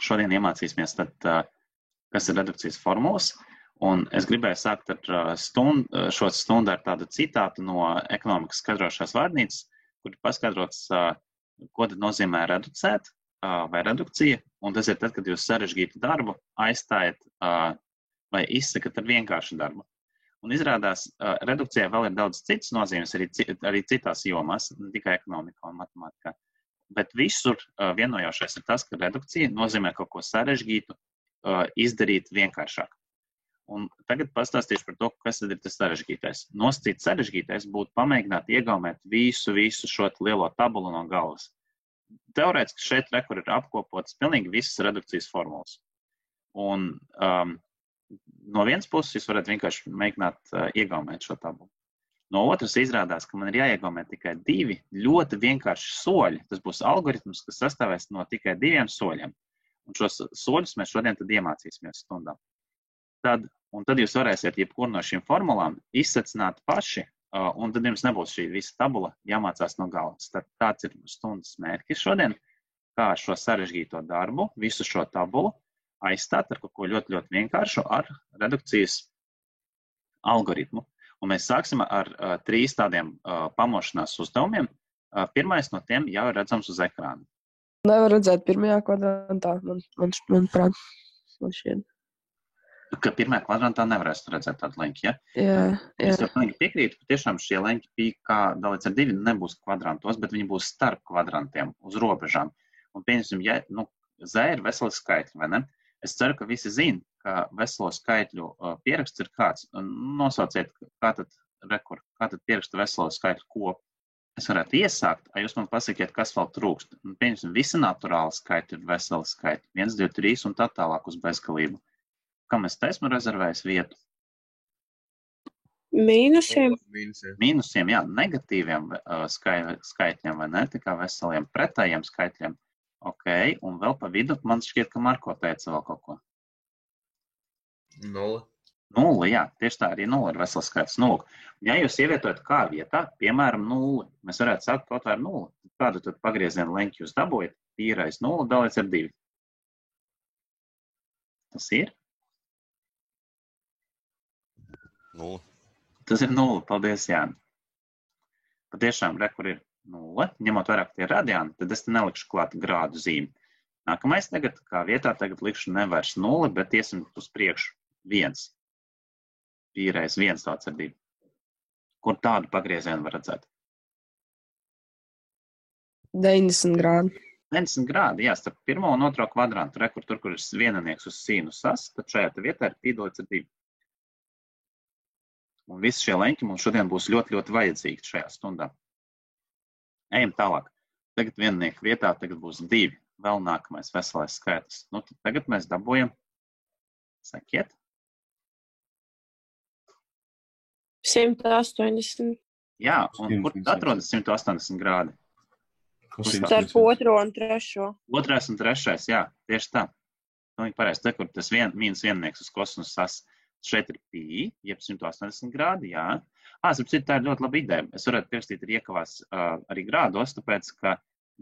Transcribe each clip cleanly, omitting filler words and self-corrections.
šodien iemācīsimies, tad, kas ir redukcijas formulas. Un es gribēju sākt ar šo stundu ar tādu citātu no ekonomikas skaidrošās vārnīcas, kur ir paskaidrots, ko tad nozīmē reducēt vai redukcija. Un tas ir tad, kad jūs sarežģītu darbu aizstājat vai izsakat ar vienkāršu darbu. Un izrādās, redukcijai vēl ir daudz citas nozīmes arī citās jomās, ne tikai ekonomikā un matemātikā. Bet visur vienojošais ir tas, ka redukcija nozīmē kaut ko sarežģītu, izdarīt vienkāršāk. Un tagad pastāstīšu par to, kas tad ir tas sarežģītais. Nosacīt sarežģītais būtu pamēģināt iegaumēt visu šo lielo tabulu no galvas. Teorētiski šeit rekur ir apkopotas pilnīgi visas redukcijas formulas. Un no vienas puses jūs varat vienkārši mēģināt iegaumēt šo tabulu. No otras izrādās, ka man ir jāiegaumē tikai 2 ļoti vienkārši soļi. Tas būs algoritms, kas sastāvēs no tikai 2 soļiem. Un šos soļus mēs šodien tad iemācīsimies stundām. Un tad jūs varēsiet jebkuru no šīm formulām izsacināt paši, un tad jums nebūs šī visa tabula jāmācās no galvas. Tad tāds ir stundas mērķis šodien, kā šo sarežģīto darbu, visu šo tabulu aizstāt ar kaut ko ļoti, ļoti vienkāršu ar redukcijas algoritmu. Un mēs sāksim ar 3 tādiem pamošanās uzdevumiem. Pirmais no tiem jau ir redzams uz ekrāna. Nevar redzēt pirmajā kvadrantā, manuprāt, šķiet. Ka pirmajā kvadrantā nevarēs redzēt tādu leņķi, ja? Jā. Es jau pilnīgi piekrītu, ka tiešām šie leņķi pi kā dalīts ar 2 nebūs kvadrantos, bet viņi būs starp kvadrantiem, uz robežām. Un pieņemsim, ja Z ir veseli skaitļi, vai ne? Es ceru, ka visi zina, ka veselo skaitļu pieraksts ir kāds. Nosauciet, kā tad pieraksta veselo skaitļu kopu. Es varētu iesākt, jūs man pasakiet, kas vēl trūkst. Pieņemsim, visi naturāli skaitļi ir veseli skaitļi. 1, 2, 3 un tā tālāk uz bezgalību. Kam es te esmu rezervējis vietu? Mīnusiem. Mīnusiem, jā, negatīviem skaitļiem, vai ne, tikai veseliem pretējiem skaitļiem. Ok, un vēl pa vidu man šķiet, ka Marko teica vēl kaut ko. 0. 0, jā, tieši tā, arī 0 ir vesels skaitlis. 0. Ja jūs ievietojat kā vietā, piemēram 0, mēs varētu sākt kaut vai ar 0. Kādu tad pagriezienu leņķi jūs dabūjat? Pīrais 0 dalīts ar 2. Tas ir? 0. Tas ir 0, paldies, Jāni. Patiešām, kur ir 0, ņemot vairāk tie radiāni, tad es te nelikšu klāt grādu zīmi. Nākamais tagad, kā vietā, tagad likšu nevairs 0, bet iesim uz priekšu 1. Pīrais 1 tāds ar 2. Kur tādu pagriezienu var redzēt? 90 grādi. 90 grādi, jā, starp 1 un 2 kvadrantu, tur, kur ir vienanieks uz sinus as, tad šajā te vietā ir pīdolīts ar 2. Un visi šie leņķi mums šodien būs ļoti, ļoti vajadzīgi šajā stundā. Ejam tālāk. Tagad viennieku vietā tagad būs 2. Vēl nākamais veselais skaitlis. Nu, tad tagad mēs dabūjam, sakiet? 180. Jā, un kur tad atrodas 180 grādi? Starp 2 un 3. 2. un 3. Jā, tieši tā. Pareizi, te, kur tas mīnus viennieks uz kosinus as. Šeit ir pi, jeb 180 grādi, jā. Tā ir ļoti laba ideja. Es varētu pierakstīt arī iekavās arī grādos, tāpēc, ka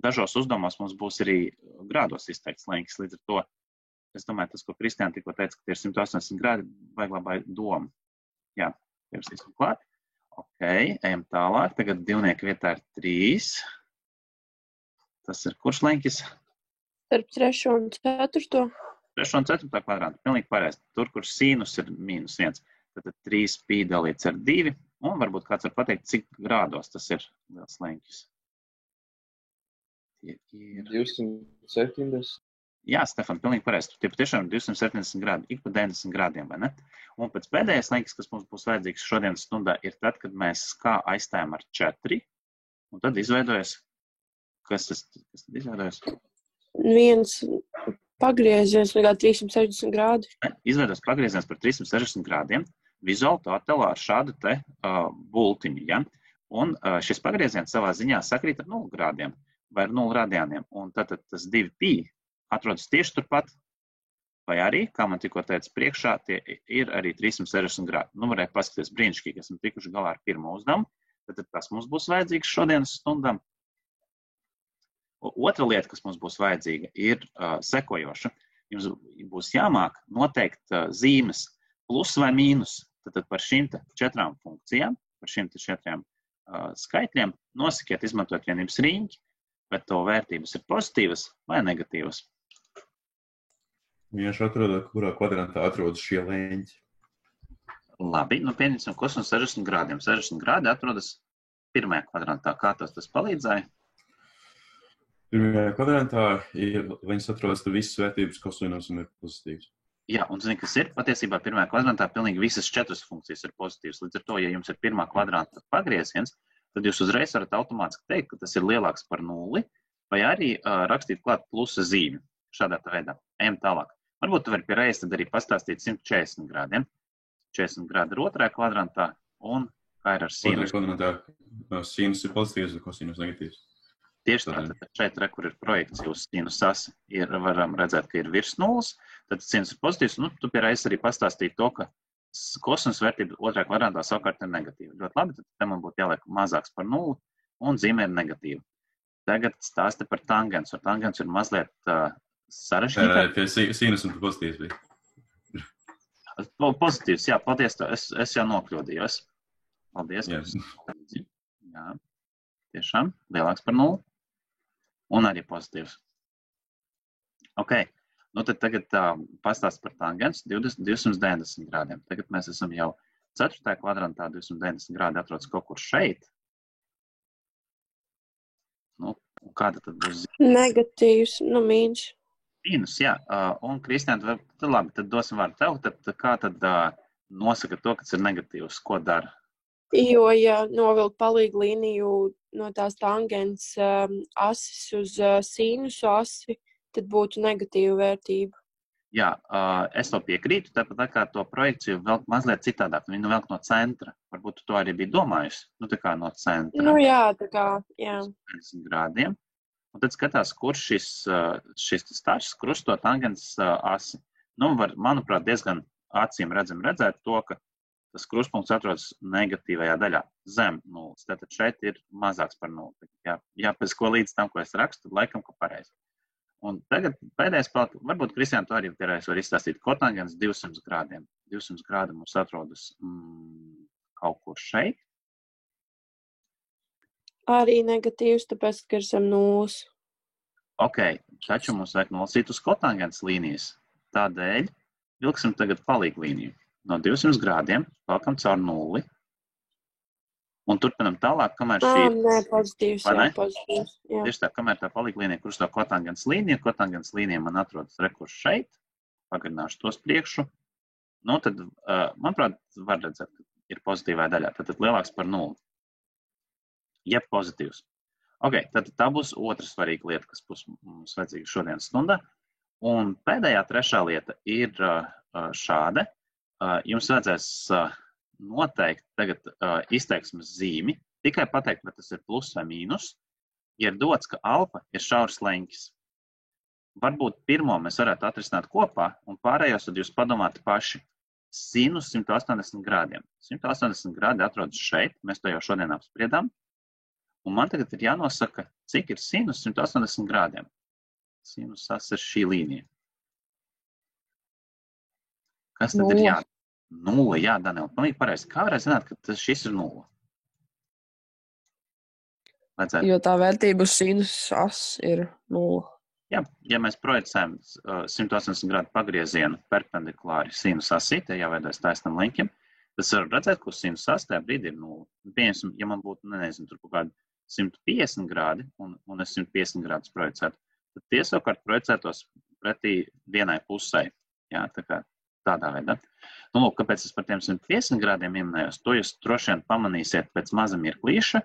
dažos uzdevumos mums būs arī grādos izteikts leņķis. Līdz ar to, es domāju, tas, ko Kristiāna tikko teica, ka tie ir 180 grādi, vajag labai domu. Jā, pierakstīsim klāt. Ok, ejam tālāk. Tagad divnieku vietā ir 3. Tas ir kurš leņķis? Starp 3 un 4. 3 un 4 kvadrantu, pilnīgi pareizi. Tur, kur sinus ir -1, tad 3 pi dalīts ar 2, un varbūt kāds var pateikt, cik grādos tas ir liels leņķis. Tie ir 270. Jā, Stefan, pilnīgi pareizi. Tie patiešām ir 270 grādi, ik pa 90 grādiem, vai ne? Un pēc pēdējais leņķis, kas mums būs vajadzīgs šodienas stundā, ir tad, kad mēs kā aizstājam ar 4, un tad izveidojas, kas tad izveidojas? Viens pagrieziens nekā 360 grādi. Izveidos pagrieziens par 360 grādiem, vizuāli tēlā ar šādu te bultiņu, ja? Un šis pagrieziens savā ziņā sakrīt ar 0 grādiem vai ar 0 radiāniem, un tad tas 2 pi atrodas tieši turpat, vai arī, kā man tikko teica priekšā, tie ir arī 360 grādi. Nu, varēja paskatīties brīnišķīgi, esam tikuši galā ar pirmo uzdevumu, tad tas mums būs vajadzīgs šodienas stundām. Otra lieta, kas mums būs vajadzīga, ir sekojoša. jums būs jāmāk noteikt zīmes plus vai mīnus. Tad par šīm 4 funkcijām, par šīm 4 skaitļiem nosakiet izmantojot vienības riņķi, bet to vērtības ir pozitīvas vai negatīvas. Vienkārši atrodot, kurā kvadrantā atrodas šie leņķi. Labi, pieņemsim kosinu 60 grādiem. 60 grādi atrodas pirmajā kvadrantā. Kā tas palīdzēja? Pirmajā kvadrantā viņas atrodas, tad visas vērtības kosinus un ir pozitīvas. Jā, un zini, kas ir? Patiesībā pirmajā kvadrantā pilnīgi visas 4 funkcijas ir pozitīvas. Līdz ar to, ja jums ir pirmā kvadranta pagrieziens, tad jūs uzreiz varat automātiski teikt, ka tas ir lielāks par 0, vai arī rakstīt klāt plusa zīmi. Šādā veidā. Ejam tālāk. Varbūt tu vari pie reizes tad arī pastāstīt 140 grādiem. 40 grādi ir otrajā kvadrantā, un kā ir ar sinus? Otrajā kvadrantā sinus ir pozitīvs un kosinus negatīvs. Tieši tā, tad šeit, kur ir projekcija uz sinus asi, varam redzēt, ka ir virs 0, tad sinus ir pozitīvs, tu pie reizes arī pastāstīji to, ka kosinus vērtība otrajā kvadrantā savukārt ir negatīva. Ļoti labi, tad te man būtu jāliek mazāks par 0, un zīmē ir negatīva. Tagad stāsti par tangensu. Ar tangensu ir mazliet sarežģītāk. Tie sinus un pozitīvs bija. Pozitīvs, jā, paldies. Es jau nokļūdījos. Paldies. Jā, tiešām, lielāks par 0. Un arī pozitīvs. Ok, tad tagad pastāst par tangens 290 grādiem. Tagad mēs esam jau 4. kvadrantā, 290 grādi atrodas kaut kur šeit. Kāda tad būs zīme? Negatīvs, mīnus. Mīnus, jā. Un, Kristiāna, labi, tad dosim vārdu tev. Tad kā tad nosaka to, kas ir negatīvs? Ko dara? Jo, ja novilkt palīgu līniju no tās tangens asis uz sinusu asi, tad būtu negatīva vērtība. Jā, es to piekrītu, tāpat kā to projekciju velk mazliet citādāk. Viņu velk no centra. Varbūt tu to arī bija domājusi. Tā kā no centra. Jā, tā kā, jā. 50 grādiem. Un tad skatās, kur šis staršs krusto tangens asi. Manuprāt, diezgan acīm redzēt to, ka tas krustpunkts atrodas negatīvajā daļā, zem 0. Tātad šeit ir mazāks par 0. Jāpasko līdz tam, ko es rakstu, tad laikam, ka pareizi. Un tagad pēdējais palika, varbūt, Kristiāna, tu arī pierēs var izstāstīt kotangens 200 grādiem. 200 grādi mums atrodas kaut kur šeit. Arī negatīvs, tāpēc, ka ir zem 0. Ok, taču mums vajag nolasīt uz kotangens līnijas. Tādēļ vilksim tagad palīgu līniju. No 200 grādiem valkam caur 0. Un turpinam tālāk, kamēr šī... Nē, pozitīvs, jā, pozitīvs. Jā. Tieši tā, kamēr tā palīga līnija krusto kotangens līnija man atrodas rekurs šeit. Pagarināšu tos priekšu. Tad, manuprāt, var redzēt, ka ir pozitīvā daļā. Tad lielāks par 0. Jeb pozitīvs. Ok, tad tā būs otra svarīga lieta, kas būs mums vajadzīga šodienas stundā. Un pēdējā trešā lieta ir šāda. Jums vajadzēs noteikt tagad izteiksmes zīmi, tikai pateikt, vai tas ir plus vai mīnus. Ja ir dots, ka alfa ir šaurs leņķis. Varbūt pirmo mēs varētu atrisināt kopā, un pārējos tad jūs padomātu paši. Sinus 180 grādiem. 180 grādi atrodas šeit, mēs to jau šodien apspriedām. Un man tagad ir jānosaka, cik ir sinus 180 grādiem. Sinus as ir šī līnija. Kas tad ir jādara? 0, jā, Daniela, pilnīgi pareizi. Kā varētu zināt, ka šis ir 0? Jo tā vērtība uz sinus as ir 0. Jā, ja mēs projicējam 180 grādu pagriezienu perpendikulāri sinus asī, te jāveidojas taisnam leņķim, tas var redzēt, ka uz sinus as tajā brīdī ir 0. Pieņemsim, ja man būtu, tur kaut kādi 150 grādi, un es 150 grādus projicētu, tad tie savukārt projicētos pretī vienai pusē. Jā, tā kā tādā veidā. Kāpēc es par tiem 150 grādiem ieminējos, to jūs droši vien pamanīsiet pēc maza mirklīša,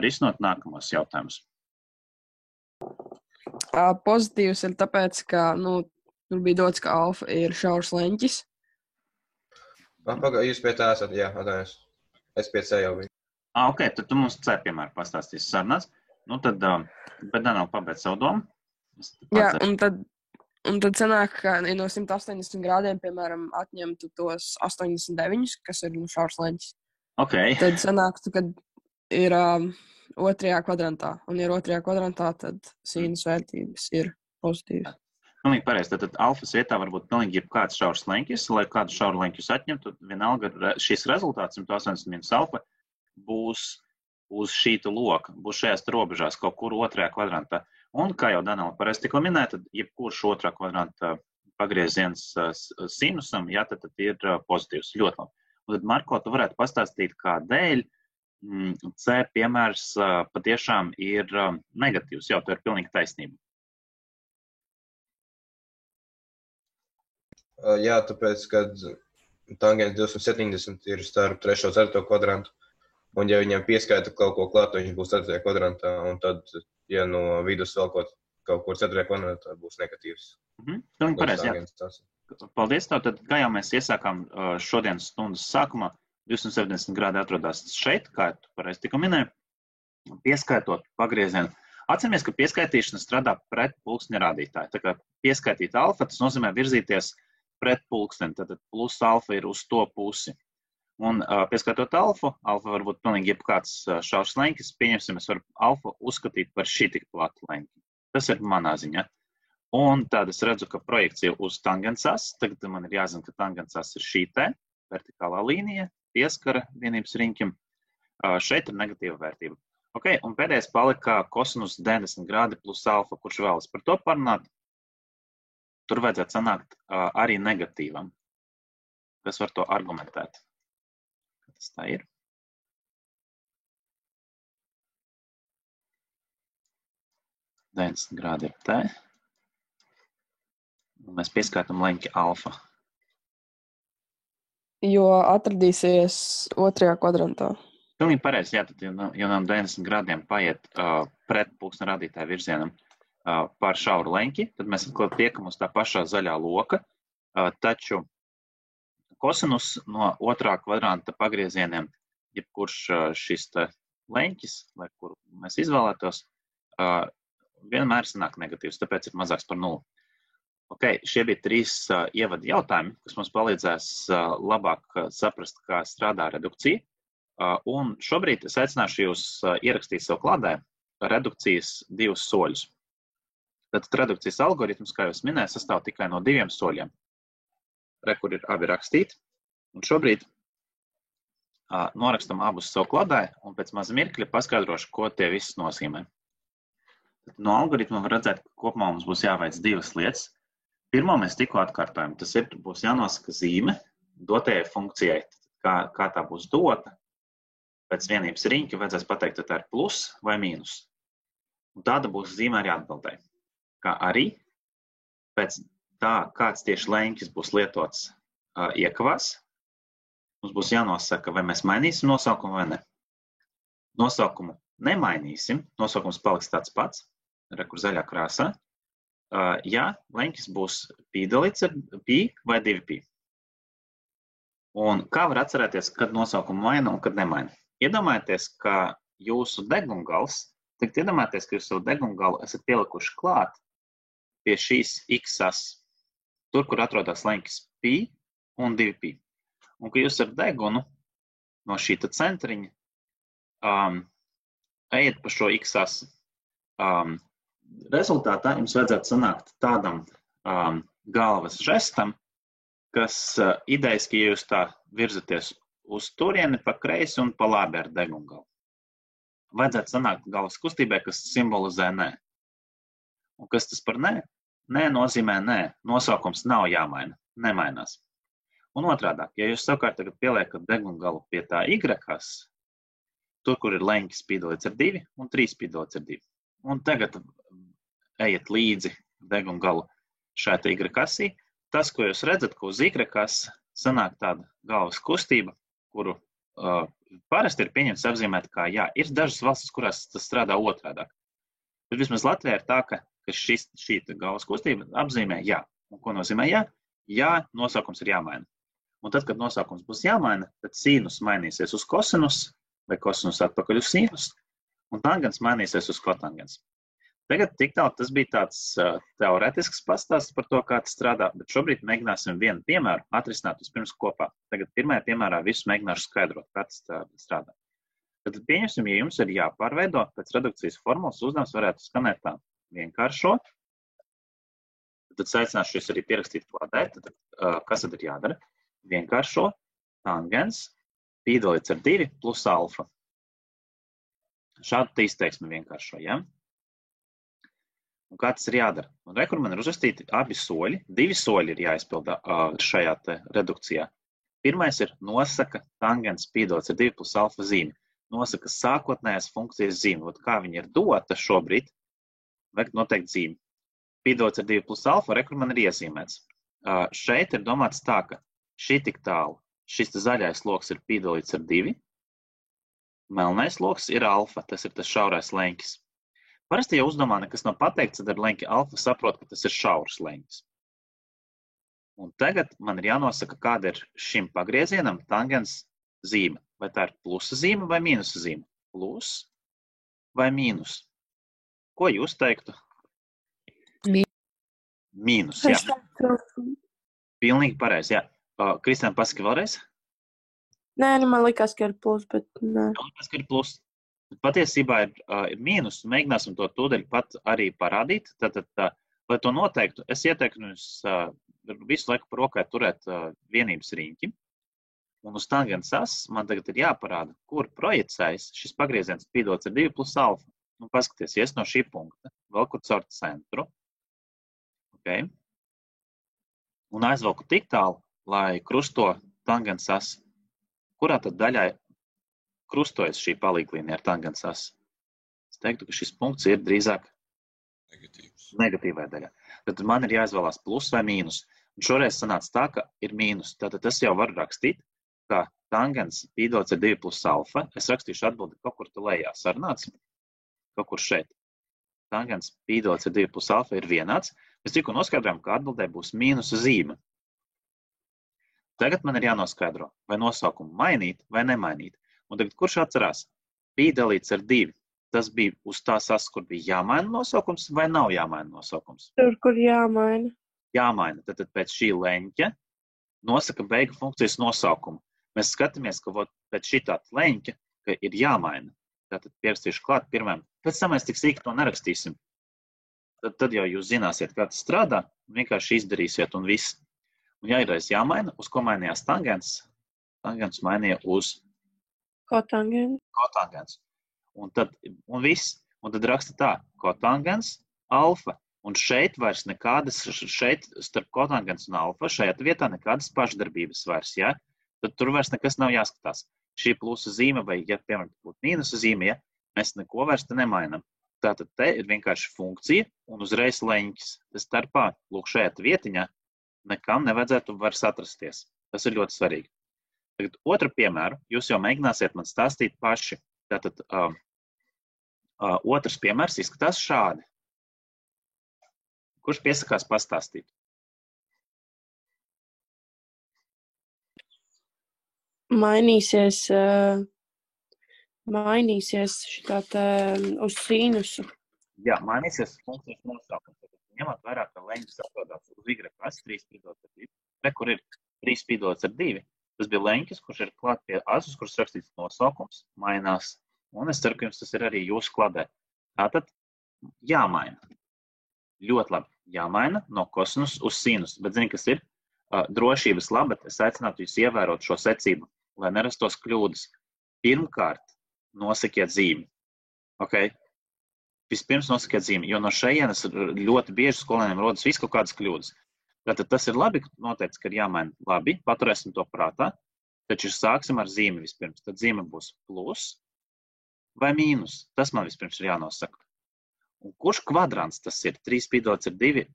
risinot nākamos jautājumus. Pozitīvs ir tāpēc, ka, tur bija dots, ka alfa ir šaurs leņķis. Jūs pie tā esat, jā, atājos. Es pie C jau biju. Ok, tad tu mums C, piemēram, pastāstīsi sarunās. Tad, bet Daniela pabeidz savu domu. Jā, un tad sanāk, ka no 180 grādiem, piemēram, atņemtu tos 89, kas ir šaurs leņķis. Ok. Tad sanāk, kad ir otrajā kvadrantā. Un ja ir otrajā kvadrantā, tad sinus vērtības ir pozitīvas. Pilnīgi pareizi. Tad alfas vietā var būt pilnīgi jebkāds šaurs leņķis, lai kādu šauru leņķus atņemtu, vienalga šis rezultāts 180 minus alfa būs uz šīta loka, būs šajās robežās kaut kur otrajā kvadrantā. Un, kā jau Danela pareizi tikko minēja, tad jebkurš otrā kvadranta pagrieziens sinusam, jā, tad ir pozitīvs. Ļoti labi. Un tad, Marko, tu varētu pastāstīt, kādēļ C piemērs patiešām ir negatīvs. Jā, tu ir pilnīgi taisnība. Jā, tāpēc, kad tangents 270 ir starp 3. un 4. kvadrantu, un ja viņam pieskaita kaut ko klāt, viņš būs 4. kvadrantā, un tad, ja no vidus vēl kaut kur 4. kvadrantā, būs negatīvs. Pilnīgi pareizi, jā. Paldies tev. Tad, kā jau mēs iesākām šodienas stundas sākumā, 270 grādi atrodas šeit, kā tu pareizi tikko minēji, pieskaitot pagriezienu. Atceramies, ka pieskaitīšana strādā pret pulkstņa rādītāju. Tā kā pieskaitīt alfa, tas nozīmē virzīties pret pulksteni, tad plus alfa ir uz to pusi. Un pieskaitot alfa var būt pilnīgi jebkāds šaurs leņķis. Pieņemsim, es varu alfa uzskatīt par šī tik platu leņķi. Tas ir manā ziņā. Un tad es redzu, ka projekcija uz tangensas, tagad man ir jāzina, ka tangensas ir šī te, vertikālā līnija, pieskara vienības riņķim. Šeit ir negatīva vērtība. Ok, un pēdējais palika kosinus 90 grādi plus alfa, kurš vēlas par to parunāt. Tur vajadzētu sanākt arī negatīvam. Kas var to argumentēt? Tas tā ir. $90 grādi ir te. Un mēs pieskaitam leņķi alfa. Jo atradīsies otrajā kvadrantā. Pilnīgi pareizi, jā, tad, ja no 90 grādiem paiet pret pulkstņa rādītāju virzienam pār šauru leņķi, tad mēs atkal tiekam uz tā pašā zaļā loka, taču kosinus no otrā kvadranta pagriezieniem, jebkurš šis leņķis, lai kuru mēs izvēlētos, vienmēr sanāk negatīvs, tāpēc ir mazāks par 0. Ok, šie bija 3 ievada jautājumi, kas mums palīdzēs labāk saprast, kā strādā redukcija. Un šobrīd es aicināšu jūs ierakstīt savu klādē redukcijas 2 soļus. Tātad redukcijas algoritms, kā jūs minēju, sastāv tikai no 2 soļiem. Kur ir abi rakstīti. Un šobrīd norakstam abus savu klādē un pēc maza mirkļa paskaidrošu, ko tie visi nozīmē. Tad no algoritma var redzēt, ka kopumā mums būs jāveic 2 lietas. Pirmo mēs tikko atkārtojam. Tas ir, būs jānosaka zīme dotajai funkcijai, kā tā būs dota. Pēc vienības riņķa vajadzēs pateikt, ka tā ir plus vai mīnus. Un tāda būs zīme arī atbildē. Kā arī pēc tā, kāds tieši leņķis būs lietots iekavās, mums būs jānosaka, vai mēs mainīsim nosaukumu vai ne. Nosaukumu nemainīsim, nosaukums paliks tāds pats, kur zaļā krāsā, ja leņķis būs pi dalīts ar pi vai 2pi. Un kā var atcerēties, kad nosaukumu maina un kad nemaina? Iedomājieties, ka jūsu degungals, tagad iedomājieties, ka jūs savu degungalu esat pielikuši klāt pie šīs x-as, tur, kur atrodas leņķis pi un 2pi. Un ka jūs ar degunu no šīta centriņa ejiet pa šo x-as. Rezultātā jums vajadzētu sanākt tādam galvas žestam, kas idejiski, ja jūs tā virzaties uz turieni pa kreisi un pa labi ar degungalu. Vajadzētu sanākt galvas kustībai, kas simbolizē nē. Un kas tas par nē? Nē nozīmē nē. Nosaukums nav jāmaina. Nemainās. Un otrādāk, ja jūs savukārt tagad pieliekat degungalu pie tā y-kas, tur, kur ir leņķis pi dalīts ar 2 un 3 pi dalīts ar 2. Un tagad ejiet līdzi degungalu šai y-kasī. Tas, ko jūs redzat, ka uz y-kas sanāk tāda galvas kustība, kuru parasti ir pieņemts apzīmēt kā jā. Ir dažas valstis, kurās tas strādā otrādāk. Bet vismaz Latvijā ir tā, ka šī galvas kustība apzīmē jā. Un ko nozīmē jā? Jā, nosaukums ir jāmaina. Un tad, kad nosaukums būs jāmaina, tad sinus mainīsies uz kosinus, vai kosinus atpakaļ uz sinus, un tangens mainīsies uz kotangens. Tagad tik tālu tas bija tāds teoretisks pastāsts par to, kā tas strādā, bet šobrīd mēģināsim vienu piemēru atrisināt vispirms kopā. Tagad pirmajā piemērā visu mēģināšu skaidrot, kā tas strādā. Tad pieņemsim, ja jums ir jāpārveido pēc redukcijas formulas, uzdevums varētu skanēt tā vienkāršo. Tad aicināšu jūs arī pierakstīt klādē. Tad, kas tad ir jādara? Vienkāršo tangens pīdalīts ar 2 plus alfa. Šādu izteiksmi vienkāršo, ja? Un kā tas ir jādara? Un rekur man ir uzrakstīti abi soļi. 2 soļi ir jāizpildā šajā te redukcijā. Pirmais ir nosaka tangens pīdalīts ar 2 plus alfa zīmi. Nosaka sākotnējās funkcijas zīmi. Ot, kā viņa ir dota šobrīd, vajag noteikt zīmi. Pīdalīts ar 2 plus alfa, rekur man ir iezīmēts. Šeit ir domāts tā, ka šī tik tālu. Šis zaļais loks ir pīdalīts ar 2. Melnais loks ir alfa, tas ir tas šaurais leņķis. Parasti, ja uzdomā nekas nav pateikts, tad ar leņķi alfa saprot, ka tas ir šauras leņķis. Un tagad man ir jānosaka, kāda ir šim pagriezienam tangens zīme. Vai tā ir plusa zīme vai mīnusa zīme? Plus vai mīnus? Ko jūs teiktu? Mīnus, jā. Pilnīgi pareizi, jā. Kristiāna, pasaki vēlreiz? Nē, man likās, ka ir plus, bet nē. Man likās, ka ir plus. Patiesībā ir mīnus. Mēģināsim to tūdaļ pat arī parādīt. Tātad, lai to noteiktu, es ieteiktu jums visu laiku par rokai turēt vienības riņķi. Un uz tangens asas man tagad ir jāparāda, kur projicējas šis pagrieziens pīdalīts ar 2 plus alfa. Nu, paskaties, no šī punkta, velku caur centru. Okay. Un aizvelku tik tālu, lai krusto tangens asa. Kurā tad daļai krustojas šī palīglīnija ar tangens asa? Es teiktu, ka šis punkts ir drīzāk negatīvai daļā. Tad man ir jāizvēlās plus vai mīnus. Un šoreiz sanāca tā, ka ir mīnus. Tātad es jau varu rakstīt, ka tangens pīdalīts ar 2 plus alfa. Es rakstīšu atbildi kaut kur te lejā sarunāts. Kaut kur šeit. Tangens pīdalīts ar 2 plus alfa ir vienāds. Mēs tikko noskaidrojam, ka atbildē būs mīnusa zīme. Tagad man ir jānoskaidro, vai nosaukumu mainīt vai nemainīt. Un tagad kurš atcerās? Pīdalīts ar 2. Tas bija uz tās asas, kur bija jāmaina nosaukums vai nav jāmaina nosaukums? Tur, kur jāmaina. Jāmaina. Tad pēc šī leņķa nosaka beigu funkcijas nosaukumu. Mēs skatāmies, ka pēc šī tāda leņķa, ka ir jāmaina. Tātad pierakstīšu klāt pirmajam. Pēc tam mēs tik sīki to nerakstīsim. Tad jau jūs zināsiet, kā tas strādā, un vienkārši izdarīsiet un viss. Un jāreiz jāmaina, uz ko mainījās tangens. Tangens mainīja uz kotangens. Un viss. Un tad raksta tā, kotangens alfa. Un šeit vairs nekādas, šeit starp kotangens un alfa, šajā vietā nekādas pašdarbības vairs, ja? Tad tur vairs nekas nav jāskatās. Šī plusa zīme vai, ja piemēram, būtu mīnusa zīme, ja? Mēs neko vairs te nemainam. Tātad te ir vienkārši funkcija un uzreiz leņķis. Tas starpā, lūk, šajā vietiņā nekam nevajadzētu vairs atrasties. Tas ir ļoti svarīgi. Tagad otru piemēru jūs jau mēģināsiet man stāstīt paši. Tātad otrs piemērs izskatās šādi. Kurš piesakās pastāstīt? Mainīsies šitā te uz sīnusu. Jā, mainīsies funkcijas nosaukums. Ņemot vairāk, ka leņķis atrodās uz Y as, 3 pīdalīts ar 2. Te, kur ir 3 pīdalīts ar 2, tas bija leņķis, kurš ir klāt pie asus, kurš rakstīts nosaukums, mainās. Un es ceru, ka jums tas ir arī jūsu kladē. Tātad jāmaina. Ļoti labi. Jāmaina no kosinus uz sinus. Bet zini, kas ir? Drošības labad es aicinātu jūs ievērot šo secību, lai nerastos kļūdas. Pirmkārt, nosakiet zīmi. Okay? Vispirms nosakiet zīmi, jo no šejienes ļoti bieži skolēniem rodas visu kaut kādas kļūdas. Tātad tas ir labi, noteikts, ka ir jāmaina labi, paturēsim to prātā, taču sāksim ar zīmi vispirms. Tad zīme būs plus vai mīnus. Tas man vispirms ir jānosaka. Un kurš kvadrants tas ir? 3 pīdalīts ar 2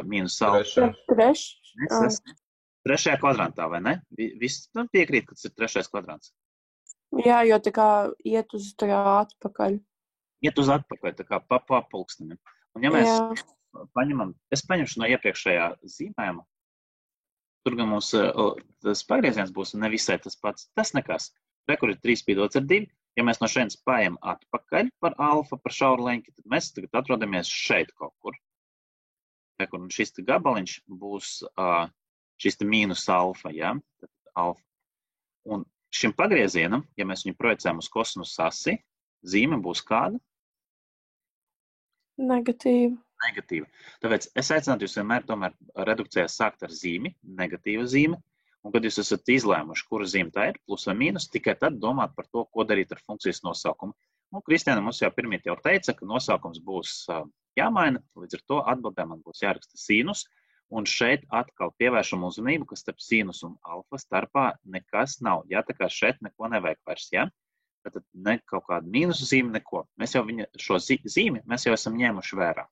mīnus alfa. Trešajā kvadrantā, vai ne? Viss piekrīt, ka tas ir 3. kvadrants. Jā, jo tā kā iet uz tā atpakaļ. Iet uz atpakaļ, tā kā papulkstenim. Un ja mēs paņemam, es paņemšu no iepriekšējā zīmējuma, tur gan mums tas pagrieziens būs nevisai tas pats. Tas nekas. Rekur ir 3 pīdalīts ar 2. Ja mēs no šeit paejam atpakaļ par alfa, par šauru leņķi, tad mēs tagad atrodamies šeit kaut kur. Un šis gabaliņš būs šis mīnus alfa, ja? Alfa. Un šim pagriezienam, ja mēs viņu projicējam uz kosinus asi, zīme būs kāda? Negatīva. negatīva. Tāpēc es aicinātu jūs vienmēr tomēr redukcijā sākt ar zīmi, negatīva zīme, un kad jūs esat izlēmuši, kura zīme tā ir, plus vai mīnus, tikai tad domāt par to, ko darīt ar funkcijas nosaukumu. Un Kristiāna mums jau pirmīt jau teica, ka nosaukums būs jāmaina, līdz ar to atbildē man būs jāraksta sīnus, un šeit atkal pievēršam uzmanību, ka starp sīnus un alfa starpā nekas nav. Jā, tā kā šeit neko nevajag vairs, jā? Tad ne kaut kāda mīnusu zīme, neko. Mēs jau šo zīmi mēs jau esam ņēmuši vērā.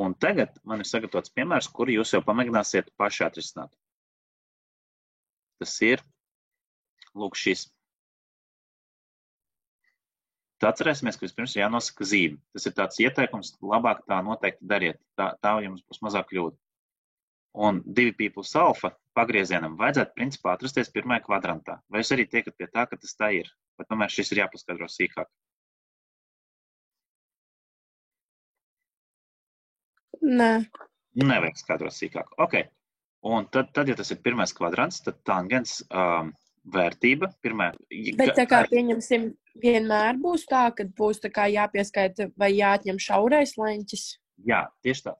Un tagad man ir sagatavots piemērs, kuru jūs jau pamēģināsiet paši atrisināt. Tas ir, lūk, šis. Tad atcerēsimies, ka vispirms jānosaka zīme. Tas ir tāds ieteikums, labāk tā noteikti dariet. Tā jums būs mazāk kļūda. Un 2pi plus alfa pagriezienam vajadzētu principā atrasties pirmajā kvadrantā. Vai jūs arī tiekat pie tā, ka tas tā ir? Vai tomēr šis ir jāpaskatro sīkāk? Nē. Nevajag skaidrot sīkāk. Ok. Un tad, ja tas ir pirmais kvadrants, tad tangens vērtība pirmā. Bet tā kā pieņemsim, vienmēr būs tā, kad būs tā kā jāpieskaita vai jāatņem šaurais leņķis? Jā, tieši tā.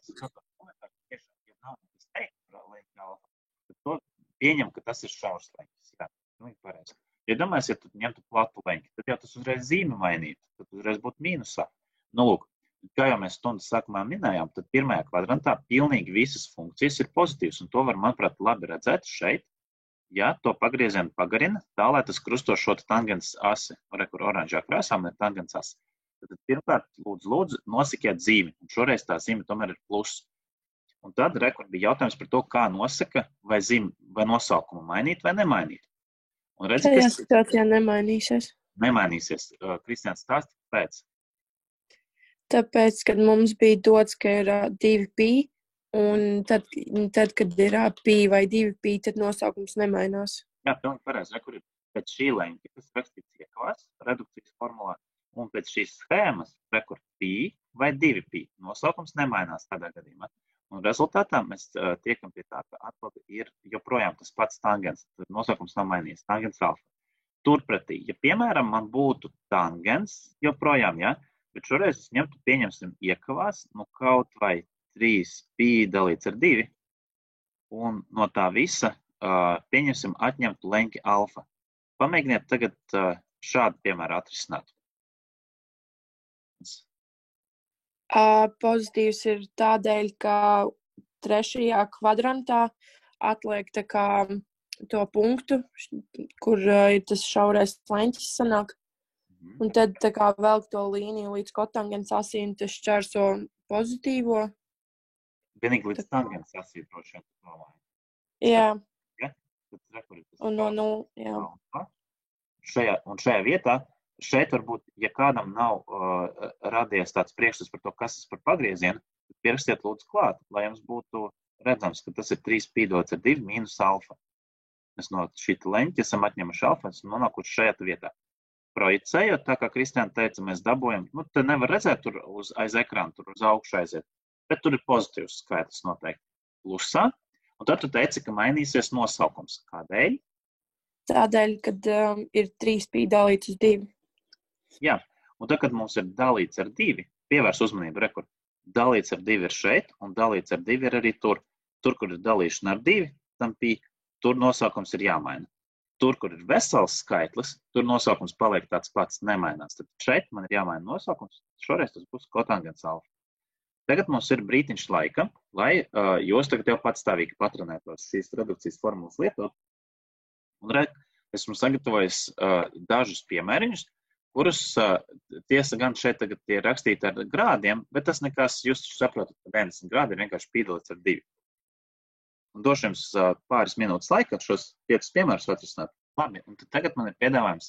Pieņem, ka tas ir šaurs leņķis. Jā, pareizi. Ja domājies, ja tu ņemtu platu leņķi, tad jau tas uzreiz zīme mainītu, tad uzreiz būtu mīnusā. Nu, lūk, kā jau mēs stundas sākumā minējām, tad pirmajā kvadrantā pilnīgi visas funkcijas ir pozitīvas, un to var, manuprāt, labi redzēt šeit. Ja to pagriezienu pagarina, tā, lai tas krusto šo tangens asi, kur oranžā krāsā man ir tangens asi. Tad pirmkārt, lūdzu, nosikiet zīmi, un šoreiz tā zīme tomēr ir plus. Un tad, bija jautājums par to, kā nosaka, vai zīmi, vai nosaukumu mainīt vai nemainīt. Un redzi, tajā situācijā nemainīsies. Nemainīsies. Kristiāns stāsta, pēc? Tāpēc, kad mums bija dots, ka ir 2pi, un tad, kad ir pi vai 2pi, tad nosaukums nemainās. Jā, pilnīgi pareizi. Kur ir pēc šī leņķa, kas rakstīts iekavās redukcijas formulā, un pēc šīs schēmas, kur pi vai 2pi, nosaukums nemainās tādā gadījumā. Un rezultātā mēs tiekam pie tā, ka atbilde ir joprojām tas pats tangens. Tad nosaukums nav mainījies, tangens alfa. Turpretī, ja piemēram man būtu tangens joprojām, ja, bet šoreiz es ņemtu, pieņemsim, iekavās, kaut vai 3pi dalīts ar 2, un no tā visa, pieņemsim, atņemtu leņķi alfa. Pamēģiniet tagad šādu piemēru atrisināt. Pozitīvs ir tādēļ, ka trešajā kvadrantā atliek tā kā to punktu, kur ir tas šaurais leņķis sanāk. Un tad tā kā velk to līniju līdz kotangens asī, un tas šķērso pozitīvo. Vienīgi līdz tangens asī droši vien domāju. Jā. Ja? Jā. Šajā vietā, šeit varbūt, ja kādam nav radies tāds priekšstats par to, kas tas par pagriezienu, tad pierakstiet lūdzu klāt, lai jums būtu redzams, ka tas ir 3pi dots ar 2 mīnus alfa. Mēs no šīta leņķa esam atņemuši alfa, esam nonākuši šajā vietā. Projicējot, tā kā Kristiāna teica, mēs dabūjam, te nevar redzēt tur aiz ekrāna, tur uz augšu aiziet, bet tur ir pozitīvs skaitlis noteikti plusā, un tad tu teici, ka mainīsies nosaukums. Kādēļ? Tādēļ, kad ir 3pi dalīts uz 2. Jā, un tad, kad mums ir dalīts ar 2, pievērs uzmanību, rekur, dalīts ar 2 ir šeit, un dalīts ar 2 ir arī tur. Tur, kur ir dalīšana ar 2, tam pi, tur nosaukums ir jāmaina. Tur, kur ir vesels skaitlis, tur nosaukums paliek tāds pats, nemainās. Tad šeit man ir jāmaina nosaukums, šoreiz tas būs kotangens alfa. Tagad mums ir brītiņš laika, lai jūs tagad jau patstāvīgi patronētos šīs redukcijas formulas lietot. Un esmu sagatavojis dažus piemēriņus, kurus tiesa gan šeit tagad ir rakstīti ar grādiem, bet tas nekas, jūs saprotat, ka 90 grādi ir vienkārši pīdalīts ar 2. Un došu jums pāris minūtes laika šos 5 piemērus atrisināt. Labi, un tagad man ir piedāvājums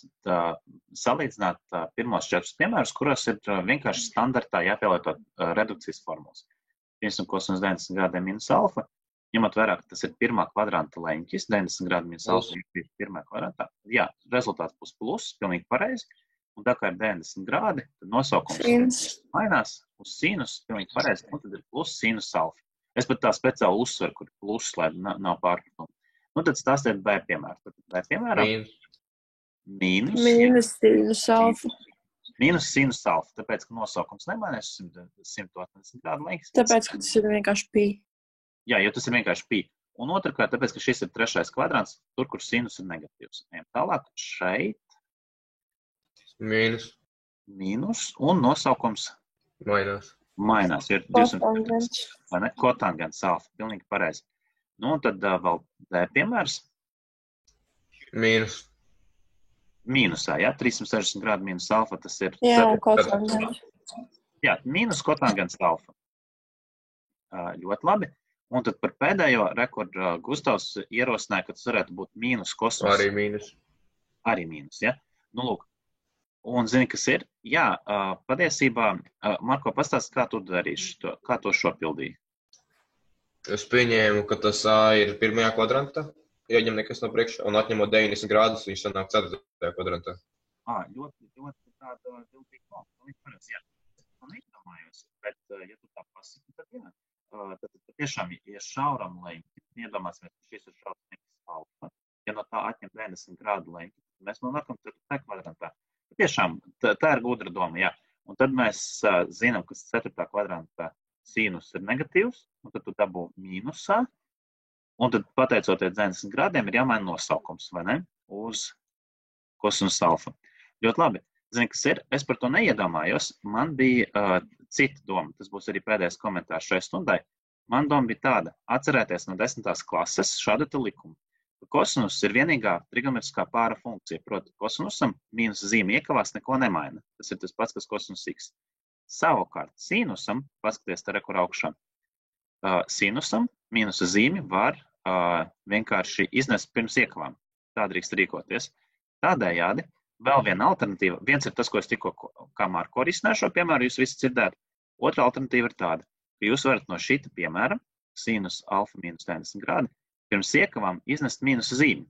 salīdzināt pirmos 4 piemērus, kuros ir vienkārši standartā jāpielieto redukcijas formulas. Piemēram, kosinus 90 grādiem minus alfa, ņemot vērā, ka tas ir pirmā kvadranta leņķis, 90 grādi minus alfa ir pirmā kvadrantā. Jā, rezultāts būs plus, pilnīgi pareizi. Un tā kā ir 90 grādi, tad nosaukums mainās uz sinus, pilnīgi pareizi, un tad ir plus sinus alfa. Es pat tā speciāli uzsveru, kur plus, lai nav pārpratumi. Nu, tad stāstiet B piemēru. Tad B piemēram mīnus sinus alfa. Mīnus sinus alfa, tāpēc, ka nosaukums nemainās 180 grādu leņķis. Tāpēc, ka tas ir vienkārši pi. Jā, jo tas ir vienkārši pi. Un otrkārt, tāpēc, ka šis ir trešais kvadrants, tur, kur sinus ir negatīvs. Ejam tālāk, šeit. Mīnus, un nosaukums mainās. Ir 200, vai ne? Kotangents alfa, pilnīgi pareizi. Nu, un tad vēl D piemērs. Mīnusā, jā, 360 grādu mīnus alfa, tas ir... Jā, kotangents. Jā, mīnus kotangents alfa. Ļoti labi. Un tad par pēdējo rekordu Gustavs ierosināja, ka tas varētu būt mīnus kosinus. Arī mīnus, ja? Nu, lūk. Un zini, kas ir? Jā, patiesībā, Marko, pastāst, kā tu darīši to, kā to šo pildīji? Es pieņēmu, ka tas A ir pirmajā kvadrantā, ieņem nekas no priekšā, un atņemot 90 grādus, viņš sanāk 4. kvadrantā. Ļoti tāda viltīga loma. Jā, man neiedomājos, bet, ja tu tā pasaki, tad jā. Tad tiešām, ja šauram leņķi, iedomāsimies, ka šis ir šaurs leņķis alfa, ja no tā atņem 90 grādu leņķi, mēs nonākam 4. kvadrantā. Tiešām, tā ir gudra doma, jā. Un tad mēs zinām, ka 4. kvadrantā sinus ir negatīvs, un tad tu dabū mīnusā, un tad pateicoties 90 grādiem ir jāmaina nosaukums, vai ne? Uz kosinus alfa. Ļoti labi. Zini, kas ir? Es par to neiedomājos. Man bija cita doma. Tas būs arī pēdējais komentārs šai stundai. Man doma bija tāda. Atcerēties no 10. klases šādu te likumu. Kosinus ir vienīgā trigonometriskā pāra funkcija. Proti, kosinusam mīnus zīme iekavās neko nemaina. Tas ir tas pats, kas kosinus x. Savukārt, sinusam, paskaties te rekur augšā, sinusam mīnusa zīmi var vienkārši iznest pirms iekavām. Tā drīkst rīkoties. Tādējādi, vēl viena alternatīva. Viens ir tas, ko es tikko kā Marko risināju šo piemēru, jūs visi dzirdētu. Otra alternatīva ir tāda, ka jūs varat no šita piemēra, sinus alfa mīnus 90 grādi, pirms iekavām iznest mīnusa zīmi.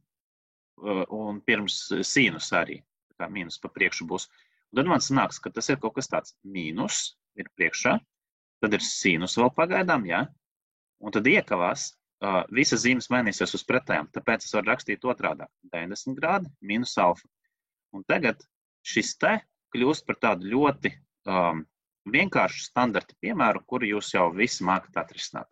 Un pirms sinus arī. Tā kā mīnus pa priekšu būs. Un tad man sanāks, ka tas ir kaut kas tāds mīnus ir priekšā, tad ir sinus vēl pagaidām, jā. Un tad iekavās, visas zīmes mainīsies uz pretējām, tāpēc es varu rakstīt otrādā. 90 grādi mīnus alfa. Un tagad šis te kļūst par tādu ļoti vienkāršu standarta piemēru, kuru jūs jau visi mākat atrisināt.